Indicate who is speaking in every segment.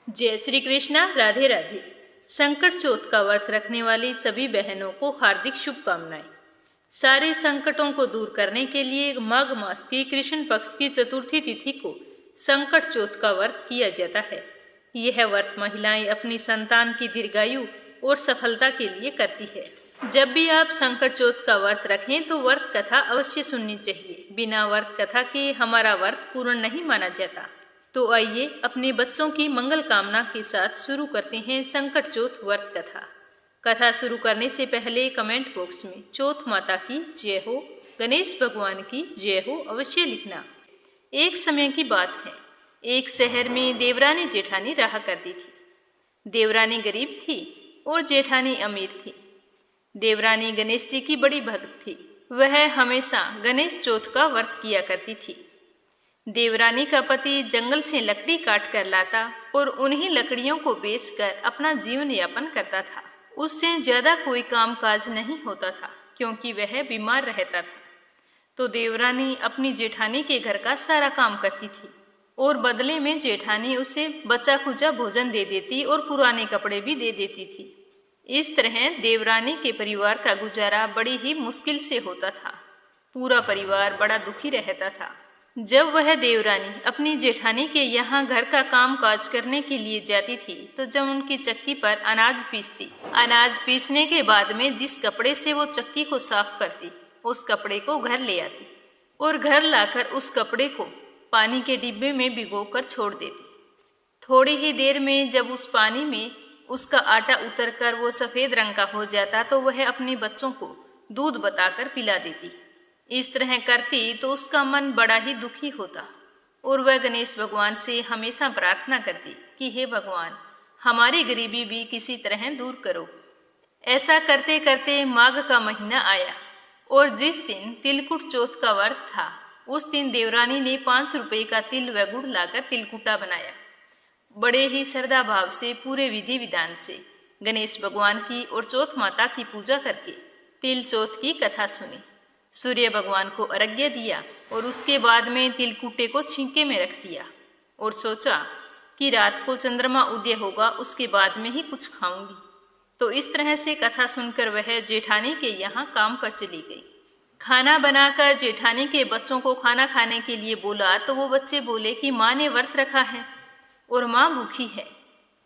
Speaker 1: जय श्री कृष्णा। राधे राधे। संकट चौथ का व्रत रखने वाली सभी बहनों को हार्दिक शुभकामनाएं। सारे संकटों को दूर करने के लिए माघ मास की कृष्ण पक्ष की चतुर्थी तिथि को संकट चौथ का व्रत किया जाता है। यह व्रत महिलाएं अपनी संतान की दीर्घायु और सफलता के लिए करती है। जब भी आप संकट चौथ का व्रत रखें तो व्रत कथा अवश्य सुननी चाहिए। बिना व्रत कथा के हमारा व्रत पूर्ण नहीं माना जाता। तो आइए अपने बच्चों की मंगल कामना के साथ शुरू करते हैं संकट चौथ व्रत कथा। कथा शुरू करने से पहले कमेंट बॉक्स में चौथ माता की जय हो, गणेश भगवान की जय हो अवश्य लिखना। एक समय की बात है, एक शहर में देवरानी जेठानी रहा करती थी। देवरानी गरीब थी और जेठानी अमीर थी। देवरानी गणेश जी की बड़ी भक्त थी। वह हमेशा गणेश चौथ का व्रत किया करती थी। देवरानी का पति जंगल से लकड़ी काट कर लाता और उन्हीं लकड़ियों को बेचकर अपना जीवन यापन करता था। उससे ज्यादा कोई काम काज नहीं होता था क्योंकि वह बीमार रहता था। तो देवरानी अपनी जेठानी के घर का सारा काम करती थी और बदले में जेठानी उसे बचा खुचा भोजन दे देती और पुराने कपड़े भी दे देती थी। इस तरह देवरानी के परिवार का गुजारा बड़ी ही मुश्किल से होता था। पूरा परिवार बड़ा दुखी रहता था। जब वह देवरानी अपनी जेठानी के यहाँ घर का काम काज करने के लिए जाती थी तो जब उनकी चक्की पर अनाज पीसती, अनाज पीसने के बाद में जिस कपड़े से वो चक्की को साफ करती, उस कपड़े को घर ले आती और घर लाकर उस कपड़े को पानी के डिब्बे में भिगोकर छोड़ देती। थोड़ी ही देर में जब उस पानी में उसका आटा उतरकर वो सफ़ेद रंग का हो जाता तो वह अपने बच्चों को दूध बताकर पिला देती। इस तरह करती तो उसका मन बड़ा ही दुखी होता और वह गणेश भगवान से हमेशा प्रार्थना करती कि हे भगवान, हमारी गरीबी भी किसी तरह दूर करो। ऐसा करते करते माघ का महीना आया और जिस दिन तिलकुट चौथ का व्रत था उस दिन देवरानी ने 5 रुपये का तिल व गुड़ लाकर तिलकुटा बनाया। बड़े ही श्रद्धा भाव से पूरे विधि विधान से गणेश भगवान की और चौथ माता की पूजा करके तिल चौथ की कथा सुनी। सूर्य भगवान को अर्घ्य दिया और उसके बाद में तिलकुटे को छींके में रख दिया और सोचा कि रात को चंद्रमा उदय होगा उसके बाद में ही कुछ खाऊंगी। तो इस तरह से कथा सुनकर वह जेठानी के यहाँ काम पर चली गई। खाना बनाकर जेठानी के बच्चों को खाना खाने के लिए बोला तो वो बच्चे बोले कि माँ ने व्रत रखा है और माँ भूखी है।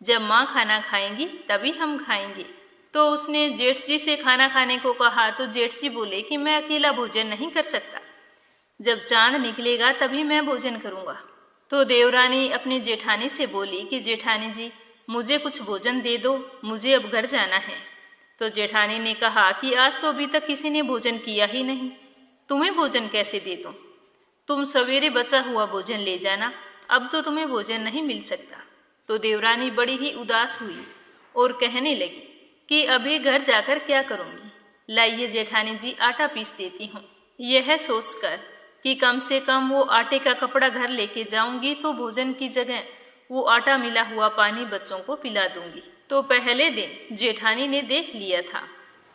Speaker 1: जब माँ खाना खाएंगी तभी हम खाएंगे। तो उसने जेठ जी से खाना खाने को कहा तो जेठ जी बोले कि मैं अकेला भोजन नहीं कर सकता, जब चांद निकलेगा तभी मैं भोजन करूंगा। तो देवरानी अपनी जेठानी से बोली कि जेठानी जी, मुझे कुछ भोजन दे दो, मुझे अब घर जाना है। तो जेठानी ने कहा कि आज तो अभी तक किसी ने भोजन किया ही नहीं, तुम्हें भोजन कैसे दे दूँ? तुम सवेरे बचा हुआ भोजन ले जाना, अब तो तुम्हें भोजन नहीं मिल सकता। तो देवरानी बड़ी ही उदास हुई और कहने लगी कि अभी घर जाकर क्या करूँगी, लाइए जेठानी जी आटा पीस देती हूँ। यह सोचकर कि कम से कम वो आटे का कपड़ा घर लेके जाऊंगी तो भोजन की जगह वो आटा मिला हुआ पानी बच्चों को पिला दूंगी। तो पहले दिन जेठानी ने देख लिया था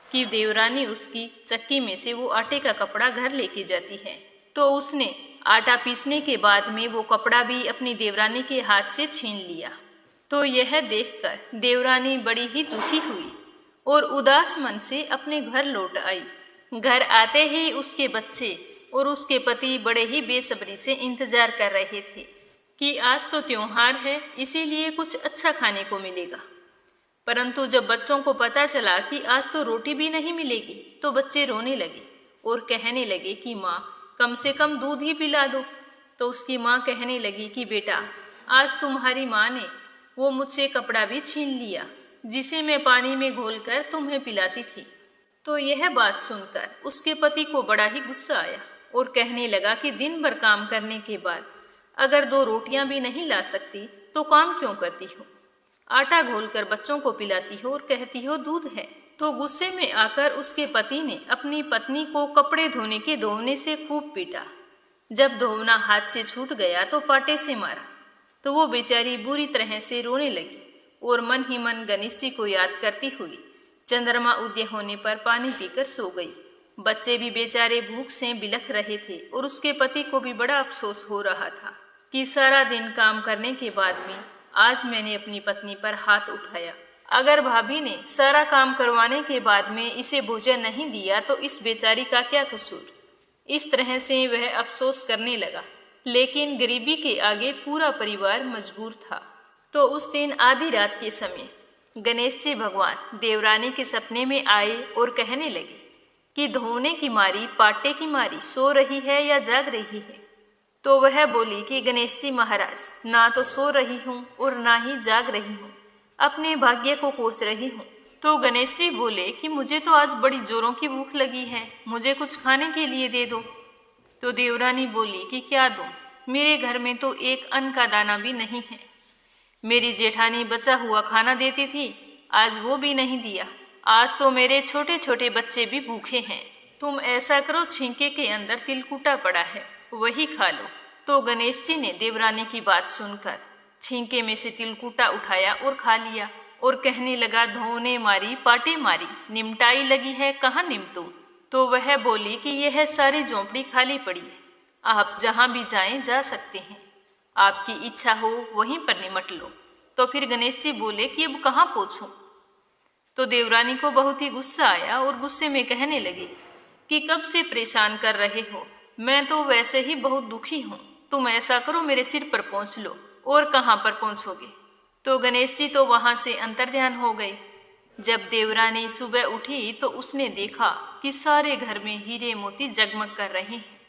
Speaker 1: कि देवरानी उसकी चक्की में से वो आटे का कपड़ा घर लेके जाती है, तो उसने आटा पीसने के बाद में वो कपड़ा भी अपनी देवरानी के हाथ से छीन लिया। तो यह देखकर देवरानी बड़ी ही दुखी हुई और उदास मन से अपने घर लौट आई। घर आते ही उसके बच्चे और उसके पति बड़े ही बेसब्री से इंतजार कर रहे थे कि आज तो त्योहार है, इसीलिए कुछ अच्छा खाने को मिलेगा। परंतु जब बच्चों को पता चला कि आज तो रोटी भी नहीं मिलेगी तो बच्चे रोने लगे और कहने लगे कि माँ, कम से कम दूध ही पिला दो। तो उसकी माँ कहने लगी कि बेटा, आज तुम्हारी माँ ने वो मुझसे कपड़ा भी छीन लिया जिसे मैं पानी में घोलकर तुम्हें पिलाती थी। तो यह बात सुनकर उसके पति को बड़ा ही गुस्सा आया और कहने लगा कि दिन भर काम करने के बाद अगर 2 रोटियां भी नहीं ला सकती तो काम क्यों करती हो? आटा घोलकर बच्चों को पिलाती हो और कहती हो दूध है। तो गुस्से में आकर उसके पति ने अपनी पत्नी को कपड़े धोने के धोवने से खूब पीटा। जब धोवना हाथ से छूट गया तो पाटे से मारा। तो वो बेचारी बुरी तरह से रोने लगी और मन ही मन गणेश जी को याद करती हुई चंद्रमा उदय होने पर पानी पीकर सो गई। बच्चे भी बेचारे भूख से बिलख रहे थे और उसके पति को भी बड़ा अफसोस हो रहा था कि सारा दिन काम करने के बाद में आज मैंने अपनी पत्नी पर हाथ उठाया। अगर भाभी ने सारा काम करवाने के बाद में इसे भोजन नहीं दिया तो इस बेचारी का क्या कसूर। इस तरह से वह अफसोस करने लगा, लेकिन गरीबी के आगे पूरा परिवार मजबूर था। तो उस दिन आधी रात के समय गणेश जी भगवान देवरानी के सपने में आए और कहने लगे कि धोने की मारी पाटे की मारी सो रही है या जाग रही है। तो वह बोली कि गणेश जी महाराज, ना तो सो रही हूँ और ना ही जाग रही हूँ, अपने भाग्य को कोस रही हूँ। तो गणेश जी बोले कि मुझे तो आज बड़ी जोरों की भूख लगी है, मुझे कुछ खाने के लिए दे दो। तो देवरानी बोली कि क्या दूँ, मेरे घर में तो एक अन्न का दाना भी नहीं है। मेरी जेठानी बचा हुआ खाना देती थी, आज वो भी नहीं दिया। आज तो मेरे छोटे छोटे बच्चे भी भूखे हैं। तुम ऐसा करो, छींके के अंदर तिलकुटा पड़ा है, वही खा लो। तो गणेश जी ने देवरानी की बात सुनकर छींके में से तिलकुटा उठाया और खा लिया और कहने लगा, धोने मारी पाटे मारी, निमटाई लगी है कहाँ निमटूं। तो वह बोली कि यह सारी झोंपड़ी खाली पड़ी है, आप जहाँ भी जाएं जा सकते हैं, आपकी इच्छा हो वहीं पर निमट लो। तो फिर गणेश जी बोले कि अब कहाँ पहुँचूं। तो देवरानी को बहुत ही गुस्सा आया और गुस्से में कहने लगी कि कब से परेशान कर रहे हो, मैं तो वैसे ही बहुत दुखी हूँ, तुम ऐसा करो मेरे सिर पर पहुँच लो। और कहाँ पर पहुँचोगे। तो गणेश जी तो वहाँ से अंतर्ध्यान हो गए। जब देवरानी सुबह उठी तो उसने देखा कि सारे घर में हीरे मोती जगमग कर रहे हैं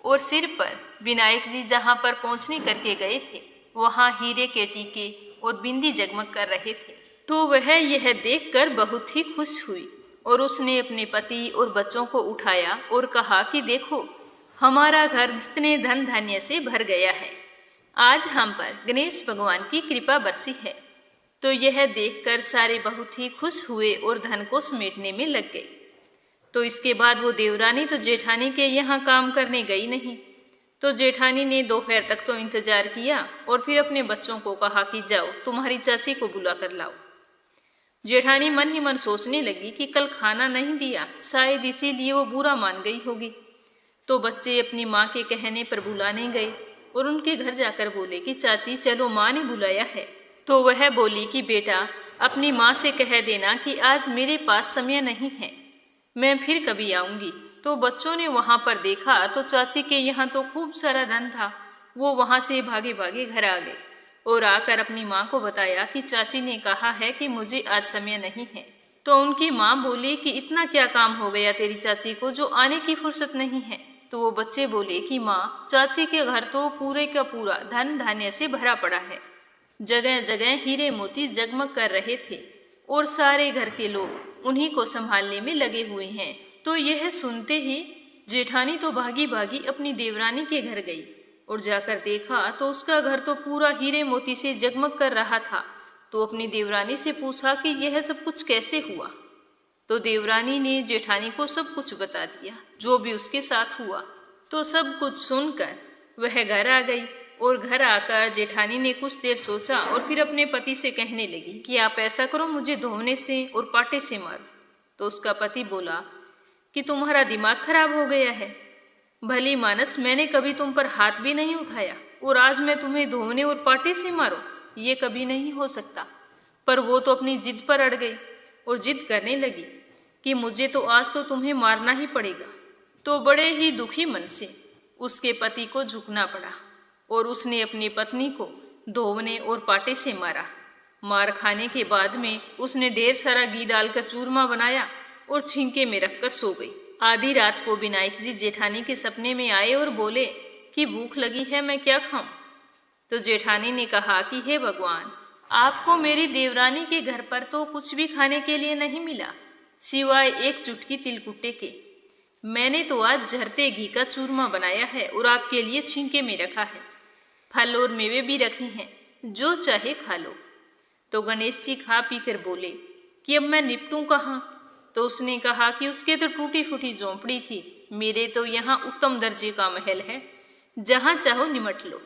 Speaker 1: और सिर पर विनायक जी जहाँ पर पहुँचने करके गए थे वहाँ हीरे के टीके और बिंदी जगमग कर रहे थे। तो वह यह देखकर बहुत ही खुश हुई और उसने अपने पति और बच्चों को उठाया और कहा कि देखो, हमारा घर कितने धन धान्य से भर गया है, आज हम पर गणेश भगवान की कृपा बरसी है। तो यह देखकर सारे बहुत ही खुश हुए और धन को समेटने में लग गए। तो इसके बाद वो देवरानी तो जेठानी के यहाँ काम करने गई नहीं। तो जेठानी ने दोपहर तक तो इंतजार किया और फिर अपने बच्चों को कहा कि जाओ तुम्हारी चाची को बुला कर लाओ। जेठानी मन ही मन सोचने लगी कि कल खाना नहीं दिया, शायद इसीलिए वो बुरा मान गई होगी। तो बच्चे अपनी माँ के कहने पर बुलाने गए और उनके घर जाकर बोले कि चाची चलो, माँ ने बुलाया है। तो वह बोली कि बेटा अपनी माँ से कह देना कि आज मेरे पास समय नहीं है, मैं फिर कभी आऊँगी। तो बच्चों ने वहाँ पर देखा तो चाची के यहाँ तो खूब सारा धन था। वो वहाँ से भागे भागे घर आ गए और आकर अपनी माँ को बताया कि चाची ने कहा है कि मुझे आज समय नहीं है। तो उनकी माँ बोली कि इतना क्या काम हो गया तेरी चाची को जो आने की फुर्सत नहीं है। तो वो बच्चे बोले कि माँ, चाची के घर तो पूरे का पूरा धन धान्य से भरा पड़ा है, जगह जगह हीरे मोती जगमग कर रहे थे और सारे घर के लोग उन्हीं को संभालने में लगे हुए हैं। तो यह सुनते ही जेठानी तो भागी भागी अपनी देवरानी के घर गई और जाकर देखा तो उसका घर तो पूरा हीरे मोती से जगमग कर रहा था। तो अपनी देवरानी से पूछा कि यह सब कुछ कैसे हुआ। तो देवरानी ने जेठानी को सब कुछ बता दिया जो भी उसके साथ हुआ। तो सब कुछ सुनकर वह घर आ गई और घर आकर जेठानी ने कुछ देर सोचा और फिर अपने पति से कहने लगी कि आप ऐसा करो, मुझे धोने से और पाटे से मारो। तो उसका पति बोला कि तुम्हारा दिमाग खराब हो गया है, भली मानस, मैंने कभी तुम पर हाथ भी नहीं उठाया और आज मैं तुम्हें धोने और पाटे से मारूं, ये कभी नहीं हो सकता। पर वो तो अपनी जिद पर अड़ गई और जिद करने लगी कि मुझे तो आज तो तुम्हें मारना ही पड़ेगा। तो बड़े ही दुखी मन से उसके पति को झुकना पड़ा और उसने अपनी पत्नी को धोने और पाटे से मारा। मार खाने के बाद में उसने ढेर सारा घी डालकर चूरमा बनाया और छींके में रखकर सो गई। आधी रात को विनायक जी जेठानी के सपने में आए और बोले कि भूख लगी है, मैं क्या खाऊं। तो जेठानी ने कहा कि हे भगवान, आपको मेरी देवरानी के घर पर तो कुछ भी खाने के लिए नहीं मिला सिवाय एक चुटकी तिलकुटे के। मैंने तो आज झरते घी का चूरमा बनाया है और आपके लिए छींके में रखा है, फल और मेवे भी रखे हैं, जो चाहे खा लो। तो गणेश जी खा पी कर बोले कि अब मैं निपटूं कहाँ। तो उसने कहा कि उसके तो टूटी फूटी झोंपड़ी थी, मेरे तो यहाँ उत्तम दर्जे का महल है, जहाँ चाहो निमट लो।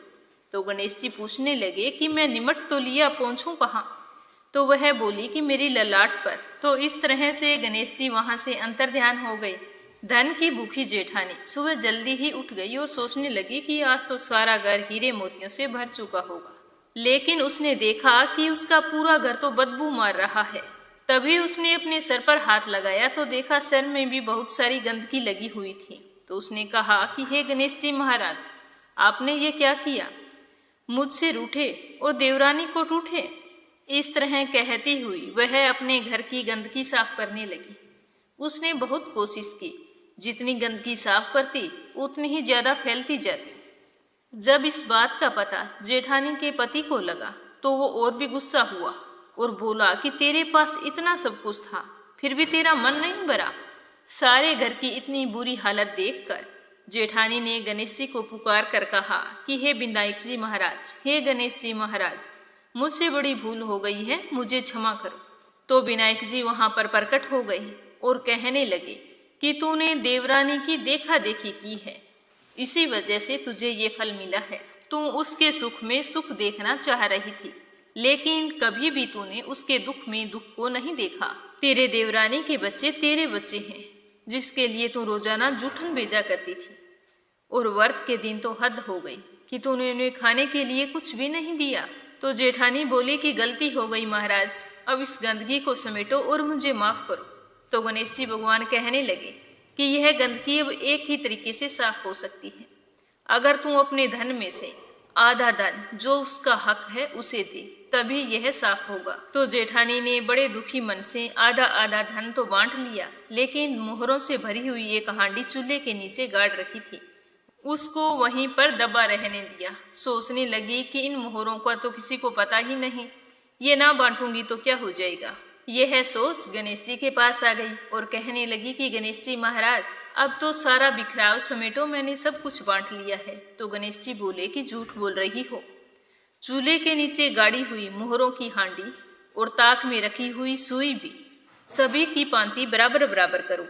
Speaker 1: तो गणेश जी पूछने लगे कि मैं निमट तो लिया, पहुँचूं कहाँ। तो वह बोली कि मेरी ललाट पर। तो इस तरह से गणेश जी वहाँ से अंतर्ध्यान हो गए। धन की भूखी जेठानी सुबह जल्दी ही उठ गई और सोचने लगी कि आज तो सारा घर हीरे मोतियों से भर चुका होगा। लेकिन उसने देखा कि उसका पूरा घर तो बदबू मार रहा है। तभी उसने अपने सर पर हाथ लगाया तो देखा सर में भी बहुत सारी गंदगी लगी हुई थी। तो उसने कहा कि हे गणेश जी महाराज, आपने ये क्या किया? मुझसे रूठे और देवरानी को रूठे। इस तरह कहती हुई वह अपने घर की गंदगी साफ करने लगी। उसने बहुत कोशिश की, जितनी गंदगी साफ करती उतनी ही ज्यादा फैलती जाती। जब इस बात का पता जेठानी के पति को लगा तो वो और भी गुस्सा हुआ और बोला कि तेरे पास इतना सब कुछ था, फिर भी तेरा मन नहीं भरा। सारे घर की इतनी बुरी हालत देखकर जेठानी ने गणेश जी को पुकार कर कहा कि हे विनायक जी महाराज, हे गणेश जी महाराज, मुझसे बड़ी भूल हो गई है, मुझे क्षमा करो। तो विनायक जी वहां पर प्रकट हो गए और कहने लगे कि तूने देवरानी की देखा देखी की है, इसी वजह से तुझे ये फल मिला है। तू उसके सुख में सुख देखना चाह रही थी, लेकिन कभी भी तूने उसके दुख में दुख को नहीं देखा। तेरे देवरानी के बच्चे तेरे बच्चे हैं, जिसके लिए तू रोजाना जूठन भेजा करती थी। और व्रत के दिन तो हद हो गई कि तूने उन्हें खाने के लिए कुछ भी नहीं दिया। तो जेठानी बोली कि गलती हो गई महाराज, अब इस गंदगी को समेटो और मुझे माफ करो। तो गणेश जी भगवान कहने लगे कि यह गंदगी अब एक ही तरीके से साफ हो सकती है, अगर तू अपने धन में से आधा धन जो उसका हक है उसे दे, तभी यह साफ होगा। तो जेठानी ने बड़े दुखी मन से आधा आधा धन तो बांट लिया, लेकिन मोहरों से भरी हुई एक हांडी चूल्हे के नीचे गाड़ रखी थी, उसको वहीं पर दबा रहने दिया। सोचने लगी कि इन मोहरों का तो किसी को पता ही नहीं, ये ना बांटूंगी तो क्या हो जाएगा। यह सोच गणेश जी के पास आ गई और कहने लगी कि गणेश जी महाराज, अब तो सारा बिखराव समेटो, मैंने सब कुछ बांट लिया है। तो गणेश जी बोले कि झूठ बोल रही हो। चूल्हे के नीचे गाड़ी हुई मोहरों की हांडी और ताक में रखी हुई सुई भी सभी की पांति बराबर बराबर करो,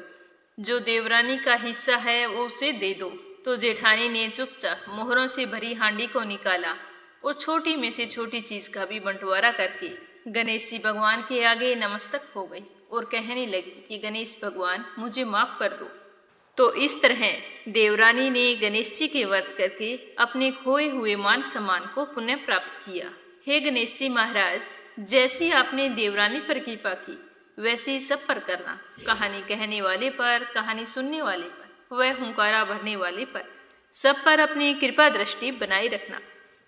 Speaker 1: जो देवरानी का हिस्सा है वो उसे दे दो। तो जेठानी ने चुपचाप मोहरों से भरी हांडी को निकाला और छोटी में से छोटी चीज का भी बंटवारा करके गणेश जी भगवान के आगे नमस्तक हो गई और कहने लगी कि गणेश भगवान, मुझे माफ कर दो। तो इस तरह देवरानी ने गणेश जी के व्रत करके अपने खोए हुए मान सम्मान को पुनः प्राप्त किया। हे गणेश जी महाराज, जैसी आपने देवरानी पर कृपा की वैसे ही सब पर करना। कहानी कहने वाले पर, कहानी सुनने वाले पर, वह हुंकारा भरने वाले पर, सब पर अपनी कृपा दृष्टि बनाए रखना।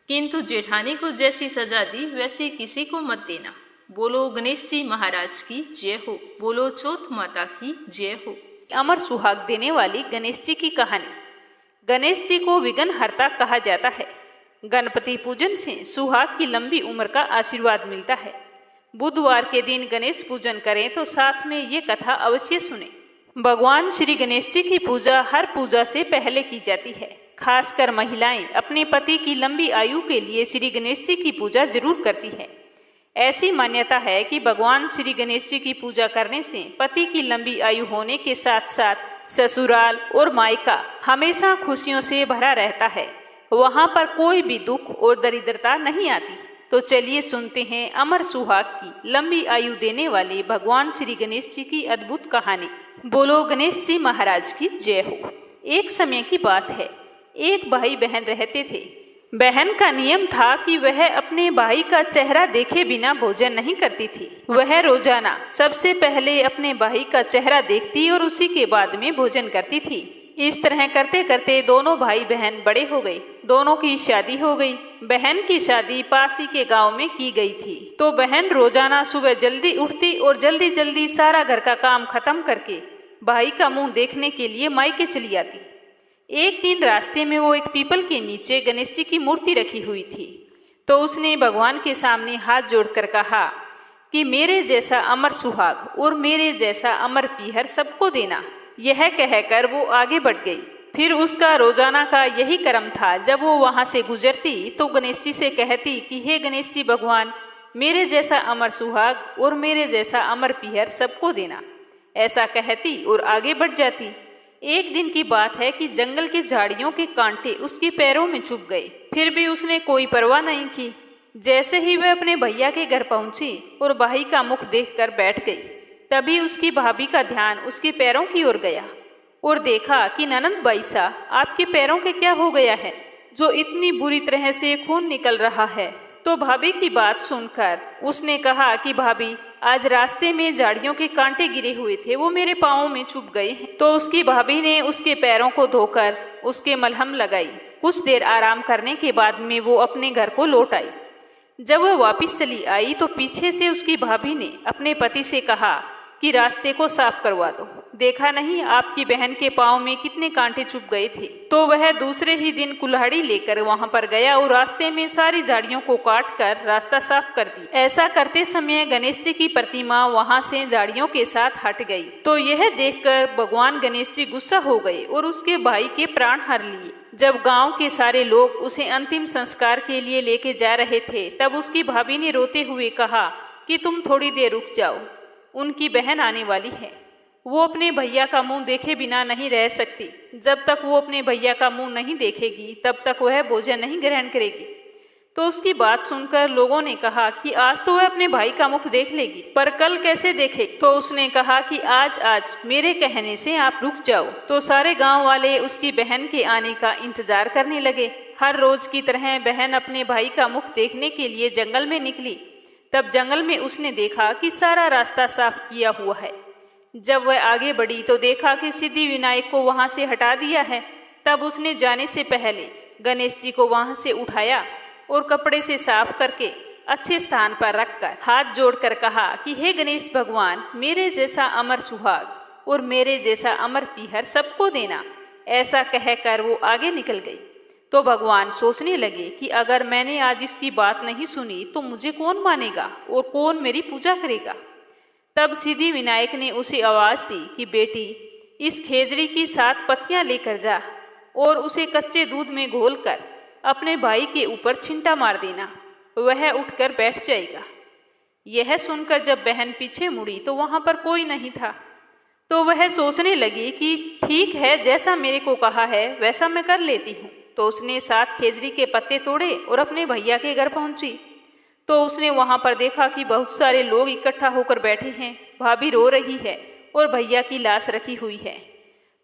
Speaker 1: किंतु जेठानी को जैसी सजा दी वैसी किसी को मत देना। बोलो गणेश जी महाराज की जय हो, बोलो चौथ माता की जय हो।
Speaker 2: अमर सुहाग देने वाली गणेश जी की कहानी। गणेश जी को विघ्नहर्ता कहा जाता है। गणपति पूजन से सुहाग की लंबी उम्र का आशीर्वाद मिलता है। बुधवार के दिन गणेश पूजन करें तो साथ में ये कथा अवश्य सुने। भगवान श्री गणेश जी की पूजा हर पूजा से पहले की जाती है। खासकर महिलाएं अपने पति की लंबी आयु के लिए श्री गणेश जी की पूजा जरूर करती है। ऐसी मान्यता है कि भगवान श्री गणेश जी की पूजा करने से पति की लंबी आयु होने के साथ साथ ससुराल और मायका हमेशा खुशियों से भरा रहता है। वहाँ पर कोई भी दुख और दरिद्रता नहीं आती। तो चलिए सुनते हैं अमर सुहाग की लंबी आयु देने वाले भगवान श्री गणेश जी की अद्भुत कहानी। बोलो गणेश जी महाराज की जय हो। एक समय की बात है, एक भाई बहन रहते थे। बहन का नियम था कि वह अपने भाई का चेहरा देखे बिना भोजन नहीं करती थी। वह रोजाना सबसे पहले अपने भाई का चेहरा देखती और उसी के बाद में भोजन करती थी। इस तरह करते करते दोनों भाई बहन बड़े हो गए। दोनों की शादी हो गई। बहन की शादी पास ही के गांव में की गई थी। तो बहन रोजाना सुबह जल्दी उठती और जल्दी जल्दी सारा घर का काम खत्म करके भाई का मुंह देखने के लिए मायके चली आती। एक दिन रास्ते में वो एक पीपल के नीचे गणेश जी की मूर्ति रखी हुई थी। तो उसने भगवान के सामने हाथ जोड़कर कहा कि मेरे जैसा अमर सुहाग और मेरे जैसा अमर पीहर सबको देना। यह कहकर वो आगे बढ़ गई। फिर उसका रोजाना का यही कर्म था। जब वो वहां से गुजरती तो गणेश जी से कहती कि हे गणेश जी भगवान, मेरे जैसा अमर सुहाग और मेरे जैसा अमर पीहर सबको देना। ऐसा कहती और आगे बढ़ जाती। एक दिन की बात है कि जंगल के झाड़ियों के कांटे उसके पैरों में चुभ गए। फिर भी उसने कोई परवाह नहीं की। जैसे ही वह अपने भैया के घर पहुंची और भाई का मुख देखकर बैठ गई, तभी उसकी भाभी का ध्यान उसके पैरों की ओर गया और देखा कि ननंद बाईसा, आपके पैरों के क्या हो गया है जो इतनी बुरी तरह से खून निकल रहा है। तो भाभी की बात सुनकर उसने कहा कि भाभी, आज रास्ते में झाड़ियों के कांटे गिरे हुए थे, वो मेरे पाँव में चुभ गए हैं। तो उसकी भाभी ने उसके पैरों को धोकर उसके मलहम लगाई। कुछ देर आराम करने के बाद में वो अपने घर को लौट आई। जब वह वापस चली आई तो पीछे से उसकी भाभी ने अपने पति से कहा कि रास्ते को साफ करवा दो, देखा नहीं आपकी बहन के पाँव में कितने कांटे चुभ गए थे। तो वह दूसरे ही दिन कुल्हाड़ी लेकर वहां पर गया और रास्ते में सारी झाड़ियों को काट कर रास्ता साफ कर दी। ऐसा करते समय गणेश जी की प्रतिमा वहां से झाड़ियों के साथ हट गई। तो यह देखकर भगवान गणेश जी गुस्सा हो गए और उसके भाई के प्राण हर लिए। जब गांव के सारे लोग उसे अंतिम संस्कार के लिए लेके जा रहे थे, तब उसकी भाभी ने रोते हुए कहा कि तुम थोड़ी देर रुक जाओ, उनकी बहन आने वाली है, वो अपने भैया का मुंह देखे बिना नहीं रह सकती। जब तक वो अपने भैया का मुंह नहीं देखेगी तब तक वह भोजन नहीं ग्रहण करेगी। तो उसकी बात सुनकर लोगों ने कहा कि आज तो वह अपने भाई का मुख देख लेगी, पर कल कैसे देखेगी। तो उसने कहा कि आज मेरे कहने से आप रुक जाओ। तो सारे गांव वाले उसकी बहन के आने का इंतजार करने लगे। हर रोज की तरह बहन अपने भाई का मुख देखने के लिए जंगल में निकली। तब जंगल में उसने देखा कि सारा रास्ता साफ किया हुआ है। जब वह आगे बढ़ी तो देखा कि सिद्धिविनायक को वहां से हटा दिया है। तब उसने जाने से पहले गणेश जी को वहां से उठाया और कपड़े से साफ करके अच्छे स्थान पर रखकर हाथ जोड़कर कहा कि हे गणेश भगवान, मेरे जैसा अमर सुहाग और मेरे जैसा अमर पीहर सबको देना। ऐसा कहकर वो आगे निकल गई। तो भगवान सोचने लगे कि अगर मैंने आज इसकी बात नहीं सुनी तो मुझे कौन मानेगा और कौन मेरी पूजा करेगा। तब सिद्धिविनायक ने उसे आवाज दी कि बेटी, इस खेजड़ी की 7 पत्तियां लेकर जा और उसे कच्चे दूध में घोलकर अपने भाई के ऊपर छिंटा मार देना, वह उठकर बैठ जाएगा। यह सुनकर जब बहन पीछे मुड़ी तो वहां पर कोई नहीं था। तो वह सोचने लगी कि ठीक है, जैसा मेरे को कहा है वैसा मैं कर लेती हूँ। तो उसने 7 खेजड़ी के पत्ते तोड़े और अपने भैया के घर पहुंची। तो उसने वहां पर देखा कि बहुत सारे लोग इकट्ठा होकर बैठे हैं। भाभी रो रही है और भैया की लाश रखी हुई है।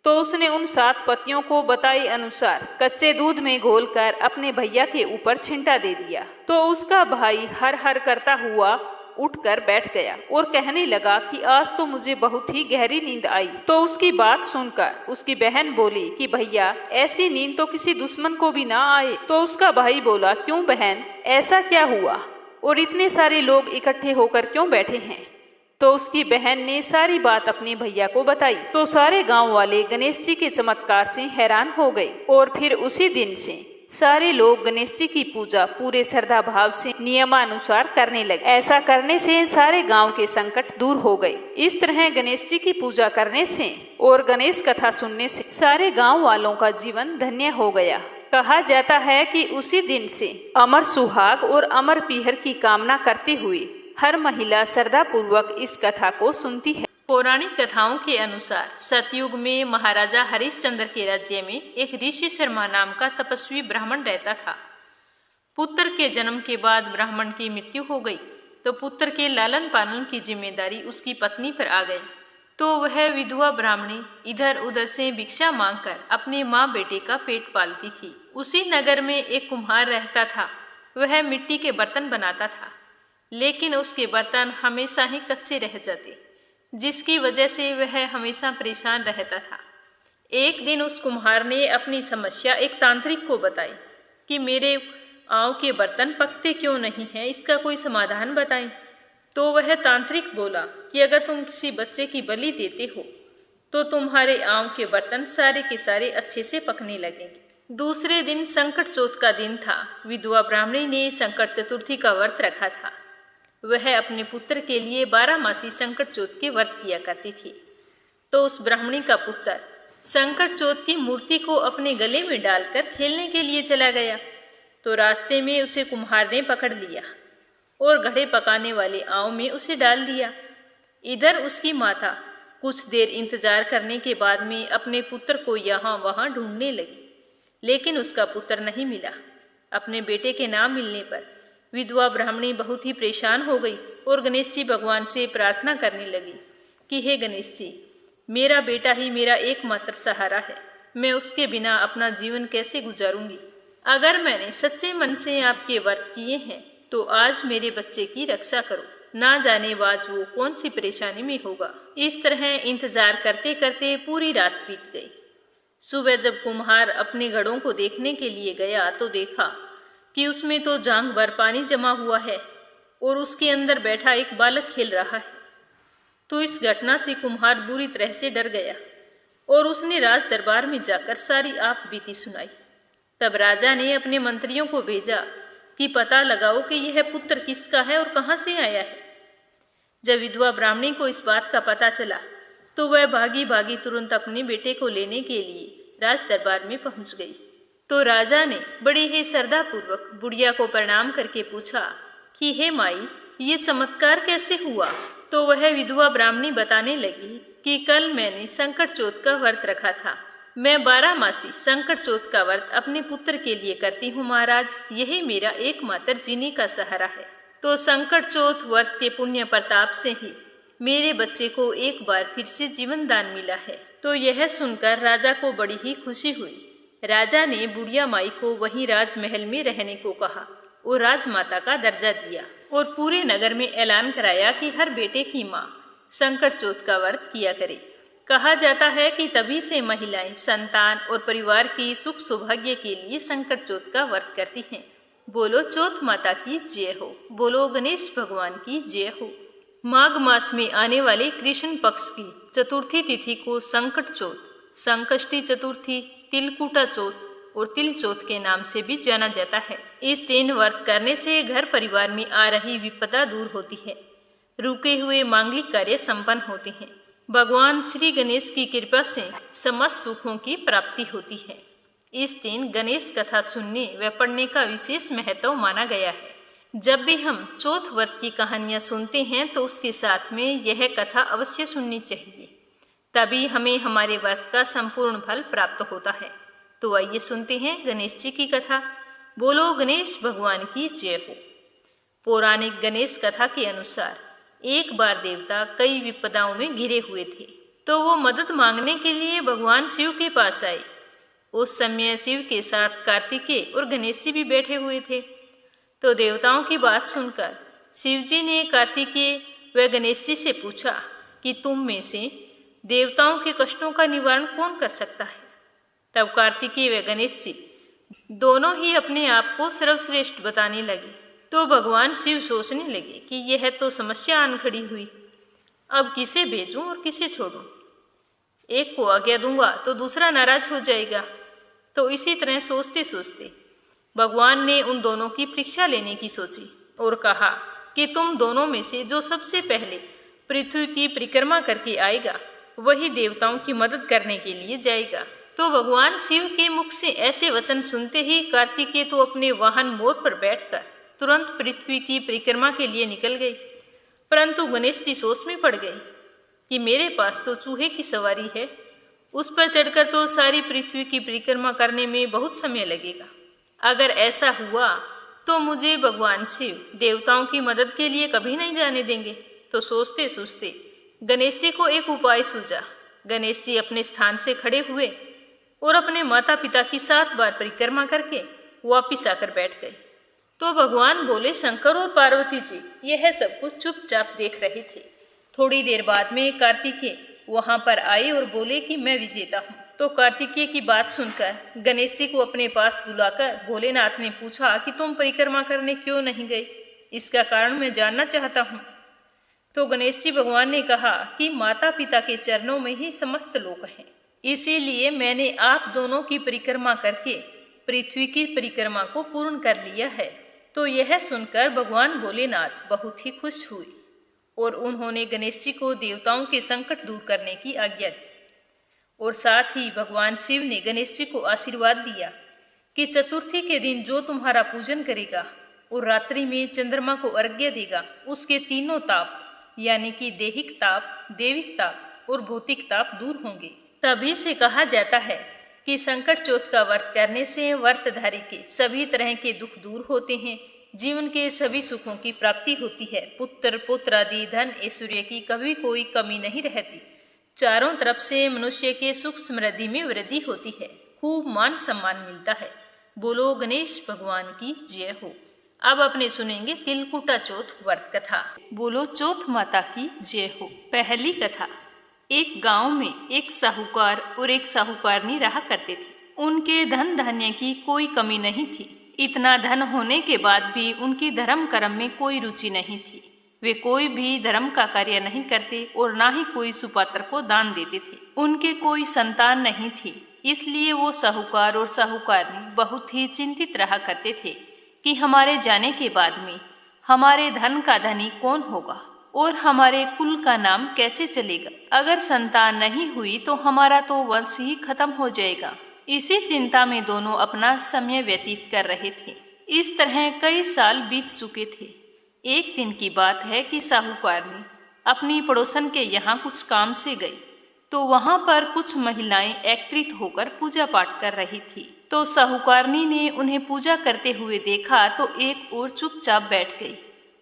Speaker 2: तो उसने उन 7 पत्तियों को बताए अनुसार कच्चे दूध में घोलकर अपने भैया के ऊपर छिंटा दे दिया। तो उसका भाई हर हर करता हुआ उठकर बैठ गया और कहने लगा कि आज तो मुझे बहुत ही गहरी नींद आई। तो उसकी बात सुनकर उसकी बहन बोली कि भैया, ऐसी नींद तो किसी दुश्मन को भी ना आए। तो उसका भाई बोला, क्यों बहन, ऐसा क्या हुआ और इतने सारे लोग इकट्ठे होकर क्यों बैठे हैं। तो उसकी बहन ने सारी बात अपने भैया को बताई। तो सारे गांव वाले गणेश जी के चमत्कार से हैरान हो गए और फिर उसी दिन से सारे लोग गणेश जी की पूजा पूरे श्रद्धा भाव से नियमानुसार करने लगे। ऐसा करने से सारे गांव के संकट दूर हो गए। इस तरह गणेश जी की पूजा करने से और गणेश कथा सुनने से सारे गांव वालों का जीवन धन्य हो गया। कहा जाता है कि उसी दिन से अमर सुहाग और अमर पीहर की कामना करते हुए हर महिला श्रद्धा पूर्वक इस कथा को सुनती है।
Speaker 1: पौराणिक कथाओं के अनुसार सतयुग में महाराजा हरिश्चंद्र के राज्य में एक ऋषि शर्मा नाम का तपस्वी ब्राह्मण रहता था। पुत्र के जन्म के बाद ब्राह्मण की मृत्यु हो गई तो पुत्र के लालन पालन की जिम्मेदारी उसकी पत्नी पर आ गई। तो वह विधवा ब्राह्मणी इधर उधर से भिक्षा मांगकर अपने माँ बेटे का पेट पालती थी। उसी नगर में एक कुम्हार रहता था। वह मिट्टी के बर्तन बनाता था, लेकिन उसके बर्तन हमेशा ही कच्चे रह जाते, जिसकी वजह से वह हमेशा परेशान रहता था। एक दिन उस कुम्हार ने अपनी समस्या एक तांत्रिक को बताई कि मेरे आँव के बर्तन पकते क्यों नहीं हैं, इसका कोई समाधान बताएं। तो वह तांत्रिक बोला कि अगर तुम किसी बच्चे की बलि देते हो तो तुम्हारे आँव के बर्तन सारे के सारे अच्छे से पकने लगेंगे। दूसरे दिन संकट चौथ का दिन था। विधवा ब्राह्मणी ने संकट चतुर्थी का व्रत रखा था। वह अपने पुत्र के लिए 12 मासी संकट चौथ के व्रत किया करती थी। तो उस ब्राह्मणी का पुत्र संकट चौथ की मूर्ति को अपने गले में डालकर खेलने के लिए चला गया। तो रास्ते में उसे कुम्हार ने पकड़ लिया और घड़े पकाने वाले आँव में उसे डाल दिया। इधर उसकी माता कुछ देर इंतजार करने के बाद में अपने पुत्र को यहाँ वहाँ ढूंढने लगी, लेकिन उसका पुत्र नहीं मिला। अपने बेटे के ना मिलने पर विधवा ब्राह्मणी बहुत ही परेशान हो गई और गणेश जी भगवान से प्रार्थना करने लगी कि हे गणेश जी, मेरा बेटा ही मेरा एकमात्र सहारा है, मैं उसके बिना अपना जीवन कैसे गुजारूंगी। अगर मैंने सच्चे मन से आपके व्रत किए हैं तो आज मेरे बच्चे की रक्षा करो, ना जाने आज वो कौन सी परेशानी में होगा। इस तरह इंतजार करते करते पूरी रात बीत गई। सुबह जब कुम्हार अपने घड़ों को देखने के लिए गया तो देखा कि उसमें तो जांघ भर पानी जमा हुआ है और उसके अंदर बैठा एक बालक खेल रहा है। तो इस घटना से कुम्हार बुरी तरह से डर गया और उसने राज दरबार में जाकर सारी आप बीती सुनाई। तब राजा ने अपने मंत्रियों को भेजा कि पता लगाओ कि यह पुत्र किसका है और कहाँ से आया है। जब विधवा ब्राह्मणी को इस बात का पता चला तो वह भागी भागी तुरंत अपने बेटे को लेने के लिए राज दरबार में पहुंच गई। तो राजा ने बड़े ही श्रद्धापूर्वक बुढ़िया को प्रणाम करके पूछा कि हे माई, ये चमत्कार कैसे हुआ। तो वह विधवा ब्राह्मणी बताने लगी कि कल मैंने संकट चौथ का व्रत रखा था। मैं 12 मासी संकट चौथ का व्रत अपने पुत्र के लिए करती हूँ महाराज, यही मेरा एकमात्र जीने का सहारा है। तो संकट चौथ व्रत के पुण्य प्रताप से ही मेरे बच्चे को एक बार फिर से जीवन दान मिला है। तो यह सुनकर राजा को बड़ी ही खुशी हुई। राजा ने बुढ़िया माई को वहीं राजमहल में रहने को कहा और राजमाता का दर्जा दिया और पूरे नगर में ऐलान कराया कि हर बेटे की माँ संकट चौथ का व्रत किया करे। कहा जाता है कि तभी से महिलाएं संतान और परिवार की सुख सौभाग्य के लिए संकट चौथ का व्रत करती हैं। बोलो चौथ माता की जय हो, बोलो गणेश भगवान की जय हो। माघ मास में आने वाले कृष्ण पक्ष की चतुर्थी तिथि को संकट चौथ, संकष्टी चतुर्थी, तिलकुटा चौथ और तिल चौथ के नाम से भी जाना जाता है। इस दिन व्रत करने से घर परिवार में आ रही विपदा दूर होती है, रुके हुए मांगलिक कार्य संपन्न होते हैं। भगवान श्री गणेश की कृपा से समस्त सुखों की प्राप्ति होती है। इस दिन गणेश कथा सुनने व पढ़ने का विशेष महत्व माना गया है। जब भी हम चौथ व्रत की कहानियाँ सुनते हैं तो उसके साथ में यह कथा अवश्य सुननी चाहिए, तभी हमें हमारे व्रत का संपूर्ण फल प्राप्त होता है। तो आइए सुनते हैं गणेश जी की कथा। बोलो गणेश भगवान की जय हो। पौराणिक गणेश कथा के अनुसार एक बार देवता कई विपदाओं में घिरे हुए थे, तो वो मदद मांगने के लिए भगवान शिव के पास आए। उस समय शिव के साथ कार्तिकेय और गणेश जी भी बैठे हुए थे। तो देवताओं की बात सुनकर शिव जी ने कार्तिकेय व गणेश जी से पूछा कि तुम में से देवताओं के कष्टों का निवारण कौन कर सकता है। तब कार्तिकेय व गणेश जी दोनों ही अपने आप को सर्वश्रेष्ठ बताने लगे। तो भगवान शिव सोचने लगे कि यह तो समस्या आन खड़ी हुई, अब किसे भेजूं और किसे छोड़ूं। एक को आज्ञा दूंगा तो दूसरा नाराज हो जाएगा। तो इसी तरह सोचते सोचते भगवान ने उन दोनों की परीक्षा लेने की सोची और कहा कि तुम दोनों में से जो सबसे पहले पृथ्वी की परिक्रमा करके आएगा वही देवताओं की मदद करने के लिए जाएगा। तो भगवान शिव के मुख से ऐसे वचन सुनते ही कार्तिकेय तो अपने वाहन मोर पर बैठकर तुरंत पृथ्वी की परिक्रमा के लिए निकल गई। परंतु गणेश जी सोच में पड़ गए कि मेरे पास तो चूहे की सवारी है, उस पर चढ़कर तो सारी पृथ्वी की परिक्रमा करने में बहुत समय लगेगा। अगर ऐसा हुआ तो मुझे भगवान शिव देवताओं की मदद के लिए कभी नहीं जाने देंगे। तो सोचते सोचते गणेश जी को एक उपाय सूझा। गणेश जी अपने स्थान से खड़े हुए और अपने माता पिता की 7 बार परिक्रमा करके वापिस आकर बैठ गए। तो भगवान बोले, शंकर और पार्वती जी यह सब कुछ चुपचाप देख रहे थे। थोड़ी देर बाद में कार्तिकेय वहां पर आए और बोले कि मैं विजेता हूँ। तो कार्तिकेय की बात सुनकर गणेश जी को अपने पास बुलाकर भोलेनाथ ने पूछा कि तुम परिक्रमा करने क्यों नहीं गए, इसका कारण मैं जानना चाहता हूँ। तो गणेश जी भगवान ने कहा कि माता पिता के चरणों में ही समस्त लोक हैं, इसीलिए मैंने आप दोनों की परिक्रमा करके पृथ्वी की परिक्रमा को पूर्ण कर लिया है। तो यह सुनकर भगवान भोलेनाथ बहुत ही खुश हुए और उन्होंने गणेश जी को देवताओं के संकट दूर करने की आज्ञा दी। और साथ ही भगवान शिव ने गणेश जी को आशीर्वाद दिया कि चतुर्थी के दिन जो तुम्हारा पूजन करेगा और रात्रि में चंद्रमा को अर्घ्य देगा, उसके तीनों ताप यानी कि दैहिक ताप, देविक ताप और भौतिक ताप दूर होंगे। तभी से कहा जाता है कि संकट चौथ का व्रत करने से व्रतधारी के सभी तरह के दुख दूर होते हैं, जीवन के सभी सुखों की प्राप्ति होती है। पुत्र पुत्र आदि धन ऐश्वर्य की कभी कोई कमी नहीं रहती। चारों तरफ से मनुष्य के सुख समृद्धि में वृद्धि होती है, खूब मान सम्मान मिलता है। बोलो गणेश भगवान की जय हो। अब अपने सुनेंगे तिलकुटा चौथ व्रत कथा। बोलो चौथ माता की जय हो। पहली कथा। एक गांव में एक साहूकार और एक साहूकारनी रहा करते थे। उनके धन धान्य की कोई कमी नहीं थी। इतना धन होने के बाद भी उनकी धर्म कर्म में कोई रुचि नहीं थी। वे कोई भी धर्म का कार्य नहीं करते और ना ही कोई सुपात्र को दान देते थे। उनके कोई संतान नहीं थी, इसलिए वो साहूकार और साहूकारनी बहुत ही चिंतित रहा करते थे कि हमारे जाने के बाद में हमारे धन का धनी कौन होगा और हमारे कुल का नाम कैसे चलेगा। अगर संतान नहीं हुई तो हमारा तो वंश ही खत्म हो जाएगा। इसी चिंता में दोनों अपना समय व्यतीत कर रहे थे। इस तरह कई साल बीत चुके थे। एक दिन की बात है कि साहूकारनी अपनी पड़ोसन के यहाँ कुछ काम से गई तो वहाँ पर कुछ महिलाएं एकत्रित होकर पूजा पाठ कर रही थी। तो साहूकारनी ने उन्हें पूजा करते हुए देखा तो एक और चुपचाप बैठ गई।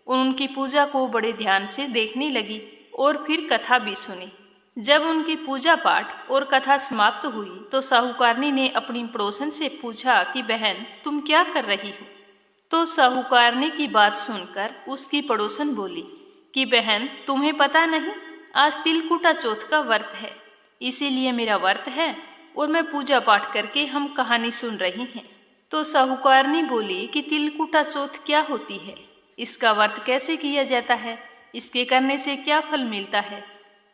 Speaker 1: उनकी पूजा को बड़े ध्यान से देखने लगी और फिर कथा भी सुनी। जब उनकी पूजा पाठ और कथा समाप्त हुई तो साहूकारनी ने अपनी पड़ोसन से पूछा कि बहन तुम क्या कर रही हो। तो साहूकारनी की बात सुनकर उसकी पड़ोसन बोली कि बहन तुम्हें पता नहीं, आज तिलकुटा चौथ का व्रत है, इसीलिए मेरा व्रत है और मैं पूजा पाठ करके हम कहानी सुन रही हैं। तो साहूकारनी बोली कि तिलकुटा चौथ क्या होती है, इसका व्रत कैसे किया जाता है, इसके करने से क्या फल मिलता है,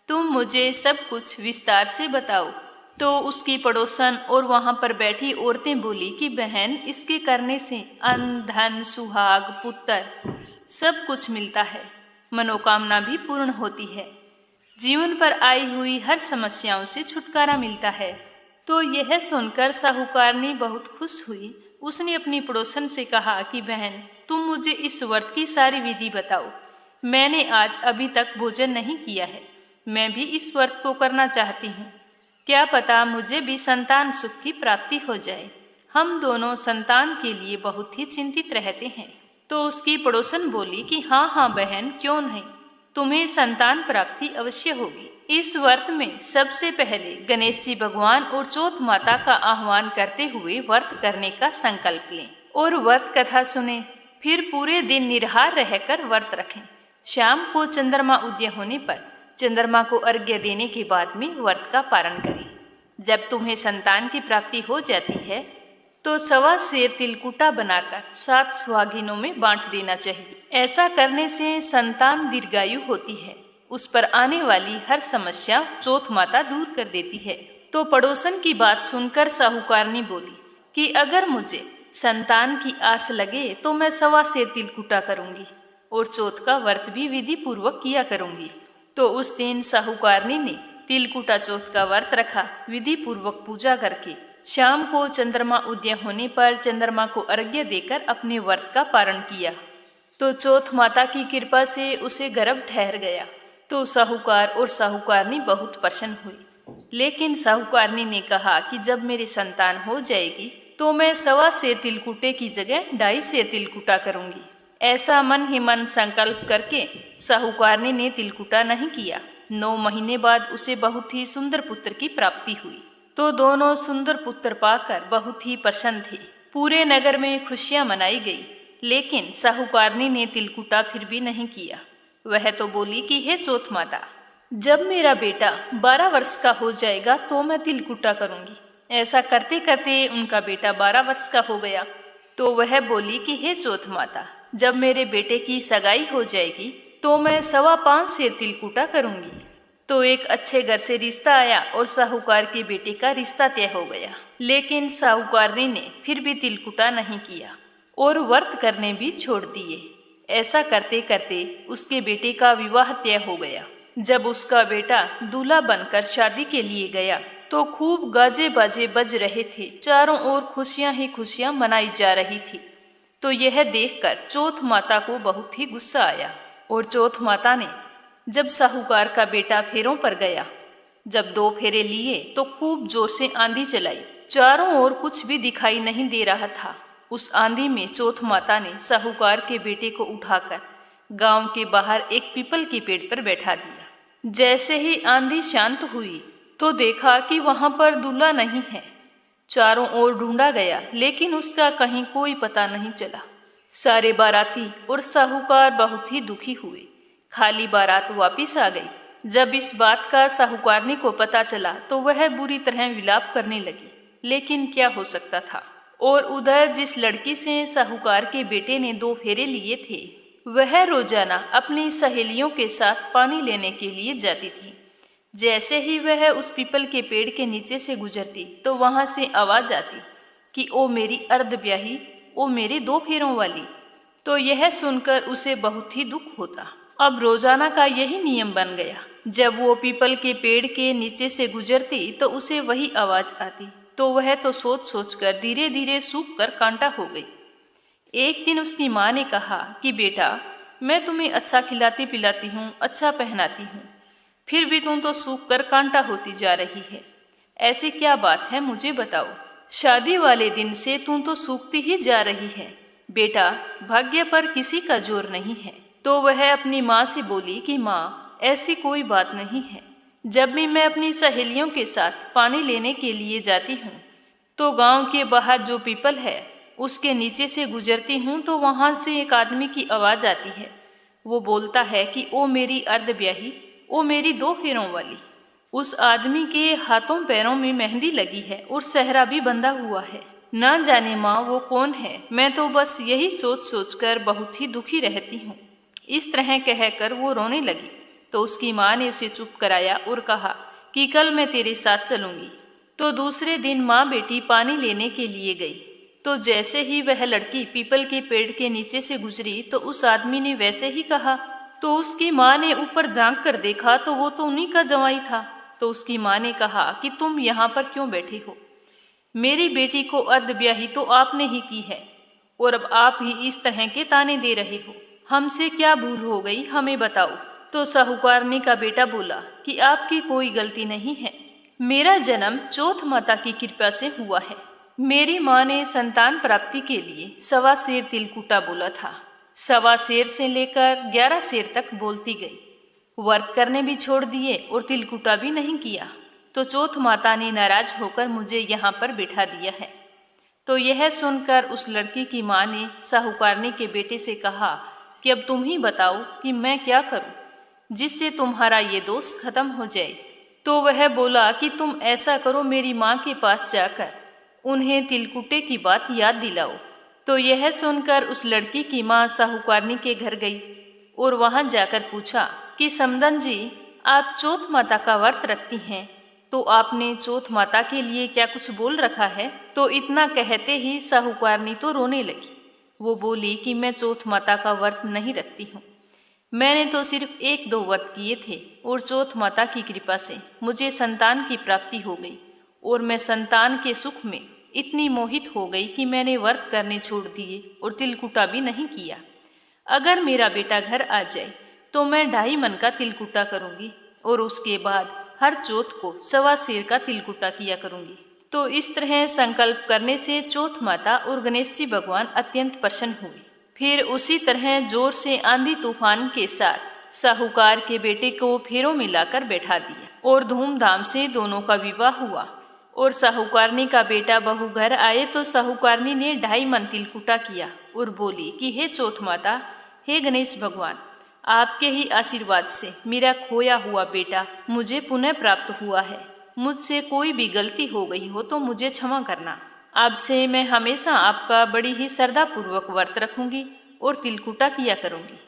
Speaker 1: तुम मुझे सब कुछ विस्तार से बताओ। तो उसकी पड़ोसन और वहाँ पर बैठी औरतें बोली कि बहन इसके करने से अन्न धन सुहाग पुत्र सब कुछ मिलता है, मनोकामना भी पूर्ण होती है, जीवन पर आई हुई हर समस्याओं से छुटकारा मिलता है। तो यह सुनकर साहूकारनी बहुत खुश हुई। उसने अपनी पड़ोसन से कहा कि बहन तुम मुझे इस व्रत की सारी विधि बताओ। मैंने आज अभी तक भोजन नहीं किया है, मैं भी इस व्रत को करना चाहती हूँ। क्या पता मुझे भी संतान सुख की प्राप्ति हो जाए। हम दोनों संतान के लिए बहुत ही चिंतित रहते हैं। तो उसकी पड़ोसन बोली कि हाँ हाँ बहन, क्यों नहीं, तुम्हें संतान प्राप्ति अवश्य होगी। इस व्रत में सबसे पहले गणेश जी भगवान और चौथ माता का आह्वान करते हुए व्रत करने का संकल्प लें और व्रत कथा सुने। फिर पूरे दिन निराहार रहकर व्रत रखें। शाम को चंद्रमा उदय होने पर चंद्रमा को अर्घ्य देने के बाद में व्रत का पारण करें। जब तुम्हें संतान की प्राप्ति हो जाती है तो 1.25 सेर तिलकुटा बनाकर 7 सुहागिनों में बांट देना चाहिए। ऐसा करने से संतान दीर्घायु होती है। उस पर आने वाली हर समस्या चौथ माता दूर कर देती है। तो पड़ोसन की बात सुनकर साहूकारनी बोली कि अगर मुझे संतान की आस लगे तो मैं 1.25 सेर तिलकुटा करूंगी और चौथ का व्रत भी विधि पूर्वक किया करूंगी। तो उस दिन साहूकारनी ने तिलकुटा चौथ का व्रत रखा। विधि पूर्वक पूजा करके शाम को चंद्रमा उदय होने पर चंद्रमा को अर्घ्य देकर अपने व्रत का पारण किया। तो चौथ माता की कृपा से उसे गर्भ ठहर गया। तो साहूकार और साहूकारनी बहुत प्रसन्न हुई। लेकिन साहूकारनी ने कहा कि जब मेरी संतान हो जाएगी तो मैं 1.25 सेर तिलकुटे की जगह 2.5 सेर तिलकुटा करूंगी। ऐसा मन ही मन संकल्प करके साहूकारनी ने तिलकुटा नहीं किया। 9 महीने बाद उसे बहुत ही सुंदर पुत्र की प्राप्ति हुई। तो दोनों सुंदर पुत्र पाकर बहुत ही प्रसन्न थे। पूरे नगर में खुशियां मनाई गई। लेकिन साहूकारनी ने तिलकुटा फिर भी नहीं किया। वह तो बोली कि हे चौथ माता, जब मेरा बेटा 12 वर्ष का हो जाएगा तो मैं तिलकुटा करूंगी। ऐसा करते करते उनका बेटा 12 वर्ष का हो गया। तो वह बोली कि हे चौथ माता, जब मेरे बेटे की सगाई हो जाएगी तो मैं 5.25 सेर तिलकुटा करूंगी। तो एक अच्छे घर से रिश्ता आया और साहूकार के बेटे का रिश्ता तय हो गया। लेकिन साहूकारनी ने फिर भी तिलकुटा नहीं किया और व्रत करने भी छोड़ दिए। ऐसा करते करते उसके बेटे का विवाह तय हो गया। जब उसका बेटा दूल्हा बनकर शादी के लिए गया तो खूब गाजे बाजे बज रहे थे। चारों ओर खुशियां ही खुशियां मनाई जा रही थी। तो यह देखकर चौथ माता को बहुत ही गुस्सा आया और चौथ माता ने जब साहूकार का बेटा फेरों पर गया, जब 2 फेरे लिए तो खूब जोर से आंधी चलाई। चारों ओर कुछ भी दिखाई नहीं दे रहा था। उस आंधी में चौथ माता ने साहूकार के बेटे को उठाकर गांव के बाहर एक पीपल के पेड़ पर बैठा दिया। जैसे ही आंधी शांत हुई तो देखा कि वहां पर दूल्हा नहीं है। चारों ओर ढूंढा गया लेकिन उसका कहीं कोई पता नहीं चला। सारे बाराती और साहूकार बहुत ही दुखी हुए। खाली बारात वापिस आ गई। जब इस बात का साहूकारनी को पता चला तो वह बुरी तरह विलाप करने लगी, लेकिन क्या हो सकता था। और उधर जिस लड़की से साहूकार के बेटे ने 2 फेरे लिए थे, वह रोजाना अपनी सहेलियों के साथ पानी लेने के लिए जाती थी। जैसे ही वह उस पीपल के पेड़ के नीचे से गुजरती तो वहां से आवाज आती कि ओ मेरी अर्ध ब्याही, ओ मेरे 2 फेरों वाली। तो यह सुनकर उसे बहुत ही दुख होता। अब रोजाना का यही नियम बन गया। जब वो पीपल के पेड़ के नीचे से गुजरती तो उसे वही आवाज आती। तो वह तो सोच सोच कर धीरे धीरे सूख कर कांटा हो गई। एक दिन उसकी माँ ने कहा कि बेटा, मैं तुम्हें अच्छा खिलाती पिलाती हूँ, अच्छा पहनाती हूँ, फिर भी तुम तो सूख कर कांटा होती जा रही है। ऐसी क्या बात है, मुझे बताओ। शादी वाले दिन से तुम तो सूखती ही जा रही है। बेटा, भाग्य पर किसी का जोर नहीं है। तो वह अपनी माँ से बोली कि माँ, ऐसी कोई बात नहीं है। जब भी मैं अपनी सहेलियों के साथ पानी लेने के लिए जाती हूँ तो गांव के बाहर जो पीपल है उसके नीचे से गुजरती हूँ तो वहाँ से एक आदमी की आवाज़ आती है। वो बोलता है कि ओ मेरी अर्ध ब्याही, ओ मेरी 2 फेरों वाली। उस आदमी के हाथों पैरों में मेहंदी लगी है और सहरा भी बंधा हुआ है। ना जाने माँ वो कौन है, मैं तो बस यही सोच सोच कर बहुत ही दुखी रहती हूँ। इस तरह कहकर वो रोने लगी। तो उसकी माँ ने उसे चुप कराया और कहा कि कल मैं तेरे साथ चलूंगी। तो दूसरे दिन माँ बेटी पानी लेने के लिए गई। तो जैसे ही वह लड़की पीपल के पेड़ के नीचे से गुजरी तो उस आदमी ने वैसे ही कहा। तो उसकी माँ ने ऊपर झांक कर देखा तो वो तो उन्हीं का जवाई था। तो उसकी माँ ने कहा कि तुम यहाँ पर क्यों बैठे हो? मेरी बेटी को अर्ध ब्याही तो आपने ही की है और अब आप ही इस तरह के ताने दे रहे हो। हमसे क्या भूल हो गई, हमें बताओ। तो साहूकारनी का बेटा बोला कि आपकी कोई गलती नहीं है। मेरा जन्म चौथ माता की कृपा से हुआ है। मेरी माँ ने संतान प्राप्ति के लिए 1.25 सेर तिलकुटा बोला था। 1.25 सेर से लेकर 11 सेर तक बोलती गई। व्रत करने भी छोड़ दिए और तिलकुटा भी नहीं किया। तो चौथ माता ने नाराज होकर मुझे यहाँ पर बिठा दिया है। तो यह सुनकर उस लड़की की माँ ने साहूकारनी के बेटे से कहा कि अब तुम ही बताओ कि मैं क्या करूं जिससे तुम्हारा ये दोष खत्म हो जाए। तो वह बोला कि तुम ऐसा करो, मेरी माँ के पास जाकर उन्हें तिलकुटे की बात याद दिलाओ। तो यह सुनकर उस लड़की की माँ साहूकारनी के घर गई और वहां जाकर पूछा कि समदन जी, आप चौथ माता का व्रत रखती हैं, तो आपने चौथ माता के लिए क्या कुछ बोल रखा है? तो इतना कहते ही साहूकारनी तो रोने लगी। वो बोली कि मैं चौथ माता का व्रत नहीं रखती हूँ। मैंने तो सिर्फ 1-2 व्रत किए थे और चौथ माता की कृपा से मुझे संतान की प्राप्ति हो गई और मैं संतान के सुख में इतनी मोहित हो गई कि मैंने व्रत करने छोड़ दिए और तिलकुटा भी नहीं किया। अगर मेरा बेटा घर आ जाए तो मैं 2.5 मन का तिलकुटा करूँगी और उसके बाद हर चौथ को 1.25 सेर का तिलकुटा किया करूँगी। तो इस तरह संकल्प करने से चौथ माता और गणेश जी भगवान अत्यंत प्रसन्न हुए। फिर उसी तरह जोर से आंधी तूफान के साथ साहूकार के बेटे को फेरों में लाकर बैठा दिया और धूमधाम से दोनों का विवाह हुआ। और साहूकारनी का बेटा बहू घर आए तो साहूकारनी ने 2.5 मन तिलकुटा किया और बोली कि हे चौथ माता, हे गणेश भगवान, आपके ही आशीर्वाद से मेरा खोया हुआ बेटा मुझे पुनः प्राप्त हुआ है। मुझसे कोई भी गलती हो गई हो तो मुझे क्षमा करना। अब से मैं हमेशा आपका बड़ी ही श्रद्धापूर्वक व्रत रखूंगी और तिलकुटा किया करूंगी।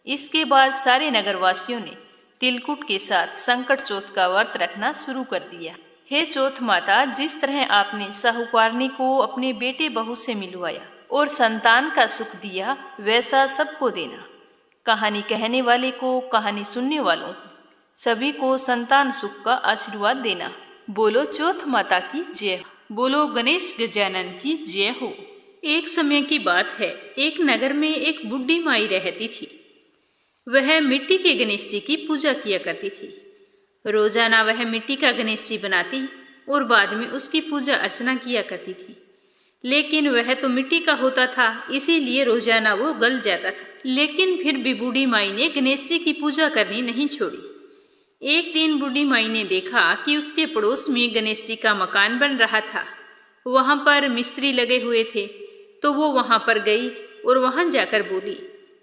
Speaker 1: इसके बाद सारे नगरवासियों ने तिलकुट के साथ संकट चौथ का व्रत रखना शुरू कर दिया। हे चौथ माता, जिस तरह आपने साहूकारनी को अपने बेटे बहू से मिलवाया और संतान का सुख दिया, वैसा सबको देना। कहानी कहने वाले को, कहानी सुनने वालों को, सभी को संतान सुख का आशीर्वाद देना। बोलो चौथ माता की जय हो। बोलो गणेश गजानन की जय हो। एक समय की बात है, एक नगर में एक बुढ़ी माई रहती थी। वह मिट्टी के गणेश जी की पूजा किया करती थी। रोजाना वह मिट्टी का गणेश जी बनाती और बाद में उसकी पूजा अर्चना किया करती थी। लेकिन वह तो मिट्टी का होता था, इसीलिए रोजाना वो गल जाता था। लेकिन फिर भी बूढ़ी माई ने गणेश जी की पूजा करनी नहीं छोड़ी। एक दिन बूढ़ी माई ने देखा कि उसके पड़ोस में गणेश जी का मकान बन रहा था। वहां पर मिस्त्री लगे हुए थे, तो वो वहां पर गई और वहां जाकर बोली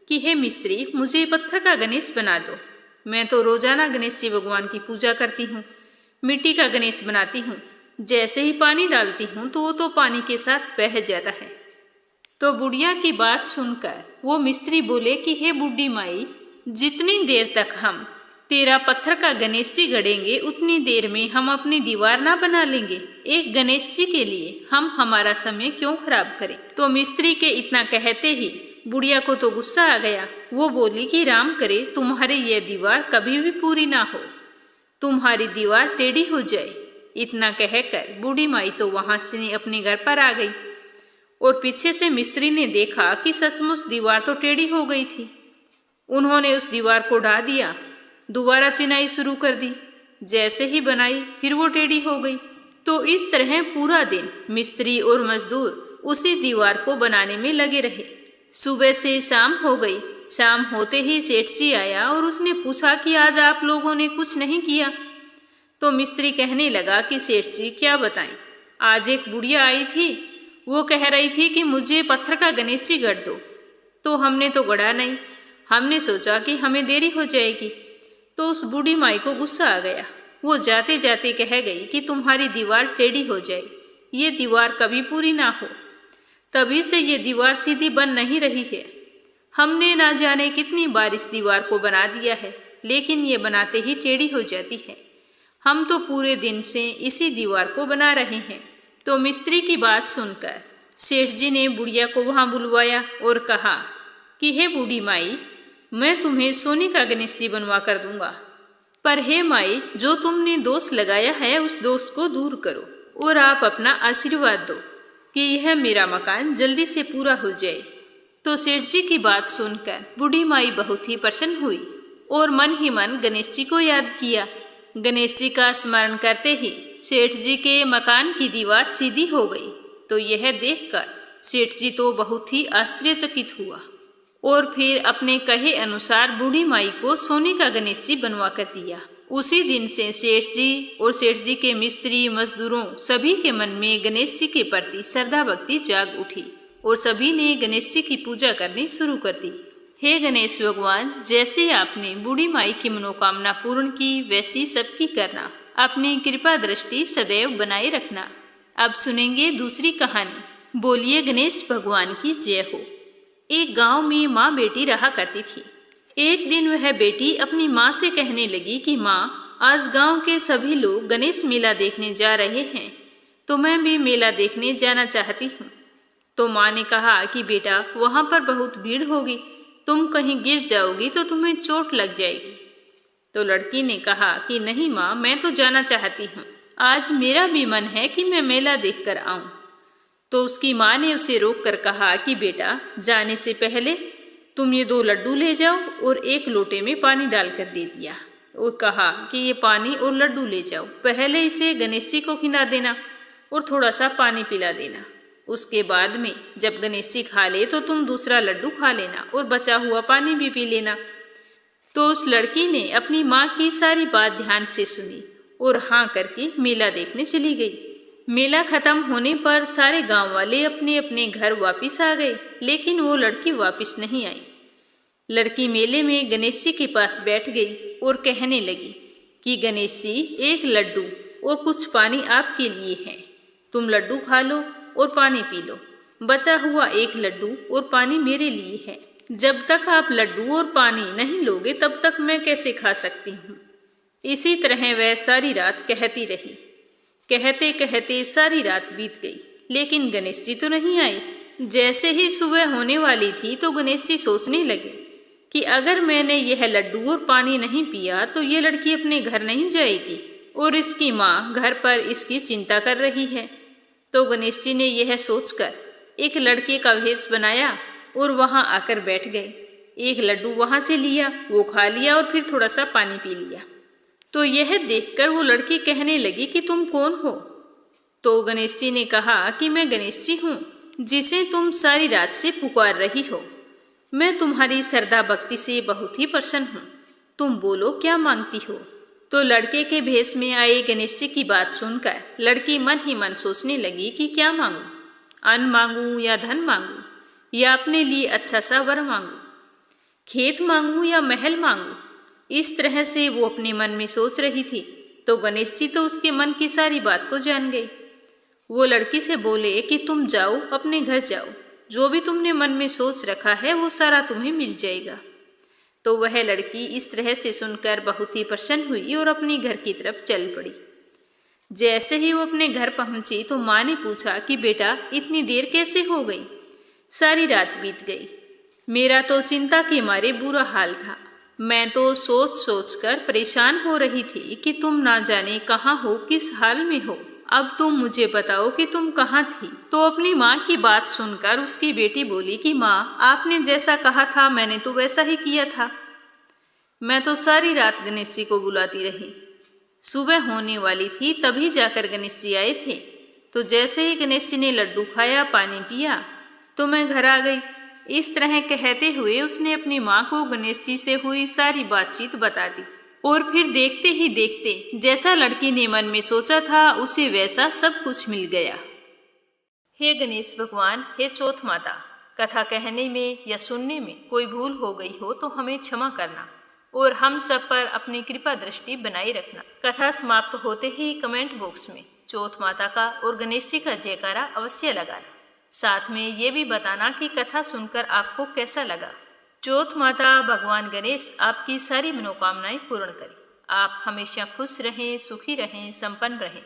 Speaker 1: कि हे मिस्त्री, मुझे पत्थर का गणेश बना दो। मैं तो रोजाना गणेश जी भगवान की पूजा करती हूँ, मिट्टी का गणेश बनाती हूँ। जैसे ही पानी डालती हूँ तो वो तो पानी के साथ बह जाता है। तो बुढ़िया की बात सुनकर वो मिस्त्री बोले कि हे बुढ़ी माई, जितनी देर तक हम तेरा पत्थर का गणेश जी गढ़ेंगे उतनी देर में हम अपनी दीवार ना बना लेंगे। एक गणेश जी के लिए हम हमारा समय क्यों खराब करें। तो मिस्त्री के इतना कहते ही बुढ़िया को तो गुस्सा आ गया। वो बोली कि राम करे तुम्हारी यह दीवार कभी भी पूरी ना हो, तुम्हारी दीवार टेढ़ी हो जाए। इतना कहकर बूढ़ी माई तो वहां से अपने घर पर आ गई और पीछे से मिस्त्री ने देखा कि सचमुच दीवार तो टेढ़ी हो गई थी। उन्होंने उस दीवार को ढा दिया, दोबारा चिनाई शुरू कर दी। जैसे ही बनाई फिर वो टेढ़ी हो गई। तो इस तरह पूरा दिन मिस्त्री और मजदूर उसी दीवार को बनाने में लगे रहे। सुबह से शाम हो गई। शाम होते ही सेठ जी आया और उसने पूछा कि आज आप लोगों ने कुछ नहीं किया। तो मिस्त्री कहने लगा कि सेठ जी क्या बताएं, आज एक बुढ़िया आई थी, वो कह रही थी कि मुझे पत्थर का गणेश जी गढ़ दो। तो हमने तो गढ़ा नहीं, हमने सोचा कि हमें देरी हो जाएगी। तो उस बूढ़ी माई को गुस्सा आ गया। वो जाते जाते कह गई कि तुम्हारी दीवार टेढ़ी हो जाए, ये दीवार कभी पूरी ना हो। तभी से ये दीवार सीधी बन नहीं रही है। हमने ना जाने कितनी बार इस दीवार को बना दिया है, लेकिन ये बनाते ही टेढ़ी हो जाती है। हम तो पूरे दिन से इसी दीवार को बना रहे हैं। तो मिस्त्री की बात सुनकर सेठ जी ने बुढ़िया को वहां बुलवाया और कहा कि हे बूढ़ी माई, मैं तुम्हें सोने का गणेश जी बनवा कर दूंगा, पर हे माई, जो तुमने दोष लगाया है उस दोष को दूर करो और आप अपना आशीर्वाद दो कि यह मेरा मकान जल्दी से पूरा हो जाए। तो सेठ जी की बात सुनकर बूढ़ी माई बहुत ही प्रसन्न हुई और मन ही मन गणेश जी को याद किया। गणेश जी का स्मरण करते ही सेठ जी के मकान की दीवार सीधी हो गई। तो यह देखकर सेठ जी तो बहुत ही आश्चर्यचकित हुआ और फिर अपने कहे अनुसार बूढ़ी माई को सोने का गणेश जी बनवा कर दिया। उसी दिन से सेठ जी और सेठ जी के मिस्त्री मजदूरों सभी के मन में गणेश जी के प्रति श्रद्धा भक्ति जाग उठी और सभी ने गणेश जी की पूजा करनी शुरू कर दी। हे गणेश भगवान, जैसे आपने बूढ़ी माई की मनोकामना पूर्ण की, वैसी सबकी करना, अपनी कृपा दृष्टि सदैव बनाए रखना। अब सुनेंगे दूसरी कहानी। बोलिए गणेश भगवान की जय हो। एक गांव में माँ बेटी रहा करती थी। एक दिन वह बेटी अपनी माँ से कहने लगी कि माँ, आज गांव के सभी लोग गणेश मेला देखने जा रहे हैं, तो मैं भी मेला देखने जाना चाहती हूँ। तो माँ ने कहा कि बेटा, वहाँ पर बहुत भीड़ होगी, तुम कहीं गिर जाओगी तो तुम्हें चोट लग जाएगी। तो लड़की ने कहा कि नहीं माँ, मैं तो जाना चाहती हूँ, आज मेरा भी मन है कि मैं मेला देखकर आऊं। तो उसकी माँ ने उसे रोक कर कहा कि बेटा, जाने से पहले तुम ये 2 लड्डू ले जाओ और एक लोटे में पानी डालकर दे दिया और कहा कि ये पानी और लड्डू ले जाओ, पहले इसे गणेश जी को खिला देना और थोड़ा सा पानी पिला देना। उसके बाद में जब गणेश जी खा ले तो तुम दूसरा लड्डू खा लेना और बचा हुआ पानी भी पी लेना। तो उस लड़की ने अपनी माँ की सारी बात ध्यान से सुनी और हाँ करके मेला देखने चली गई। मेला खत्म होने पर सारे गांव वाले अपने अपने घर वापिस आ गए, लेकिन वो लड़की वापिस नहीं आई। लड़की मेले में गणेश जी के पास बैठ गई और कहने लगी कि गणेश जी, एक लड्डू और कुछ पानी आपके लिए है, तुम लड्डू खा लो और पानी पी लो। बचा हुआ एक लड्डू और पानी मेरे लिए है। जब तक आप लड्डू और पानी नहीं लोगे तब तक मैं कैसे खा सकती हूँ। इसी तरह वह सारी रात कहती रही। कहते कहते सारी रात बीत गई, लेकिन गणेश जी तो नहीं आए। जैसे ही सुबह होने वाली थी तो गणेश जी सोचने लगे कि अगर मैंने यह लड्डू और पानी नहीं पिया तो ये लड़की अपने घर नहीं जाएगी और इसकी माँ घर पर इसकी चिंता कर रही है। तो गणेश जी ने यह सोचकर एक लड़के का भेष बनाया और वहां आकर बैठ गए। एक लड्डू वहां से लिया, वो खा लिया और फिर थोड़ा सा पानी पी लिया। तो यह देखकर वो लड़की कहने लगी कि तुम कौन हो। तो गणेश जी ने कहा कि मैं गणेश जी हूँ, जिसे तुम सारी रात से पुकार रही हो। मैं तुम्हारी श्रद्धा भक्ति से बहुत ही प्रसन्न हूँ, तुम बोलो क्या मांगती हो। तो लड़के के भेष में आए गणेश जी की बात सुनकर लड़की मन ही मन सोचने लगी कि क्या मांगू, अन्न मांगू या धन मांगू। या अपने लिए अच्छा सा वर मांगूं, खेत मांगूं या महल मांगूं। इस तरह से वो अपने मन में सोच रही थी तो गणेश जी तो उसके मन की सारी बात को जान गए। वो लड़की से बोले कि तुम जाओ, अपने घर जाओ, जो भी तुमने मन में सोच रखा है वो सारा तुम्हें मिल जाएगा। तो वह लड़की इस तरह से सुनकर बहुत ही प्रसन्न हुई और अपनी घर की तरफ चल पड़ी। जैसे ही वो अपने घर पहुंची तो माँ ने पूछा कि बेटा इतनी देर कैसे हो गई? सारी रात बीत गई, मेरा तो चिंता के मारे बुरा हाल था। मैं तो सोच सोच कर परेशान हो रही थी कि तुम ना जाने कहाँ हो, किस हाल में हो। अब तुम मुझे बताओ कि तुम कहाँ थी। तो अपनी माँ की बात सुनकर उसकी बेटी बोली कि माँ, आपने जैसा कहा था मैंने तो वैसा ही किया था। मैं तो सारी रात गणेश जी को बुलाती रही। सुबह होने वाली थी तभी जाकर गणेश जी आए थे। तो जैसे ही गणेश जी ने लड्डू खाया, पानी पिया तो मैं घर आ गई। इस तरह कहते हुए उसने अपनी माँ को गणेश जी से हुई सारी बातचीत बता दी। और फिर देखते ही देखते जैसा लड़की ने मन में सोचा था उसे वैसा सब कुछ मिल गया। हे गणेश भगवान, हे चौथ माता, कथा कहने में या सुनने में कोई भूल हो गई हो तो हमें क्षमा करना और हम सब पर अपनी कृपा दृष्टि बनाए रखना। कथा समाप्त होते ही कमेंट बॉक्स में चौथ माता का और गणेश जी का जयकारा अवश्य लगाना। साथ में ये भी बताना कि कथा सुनकर आपको कैसा लगा। चौथ माता भगवान गणेश आपकी सारी मनोकामनाएं पूर्ण करें। आप हमेशा खुश रहें, सुखी रहें, संपन्न रहें।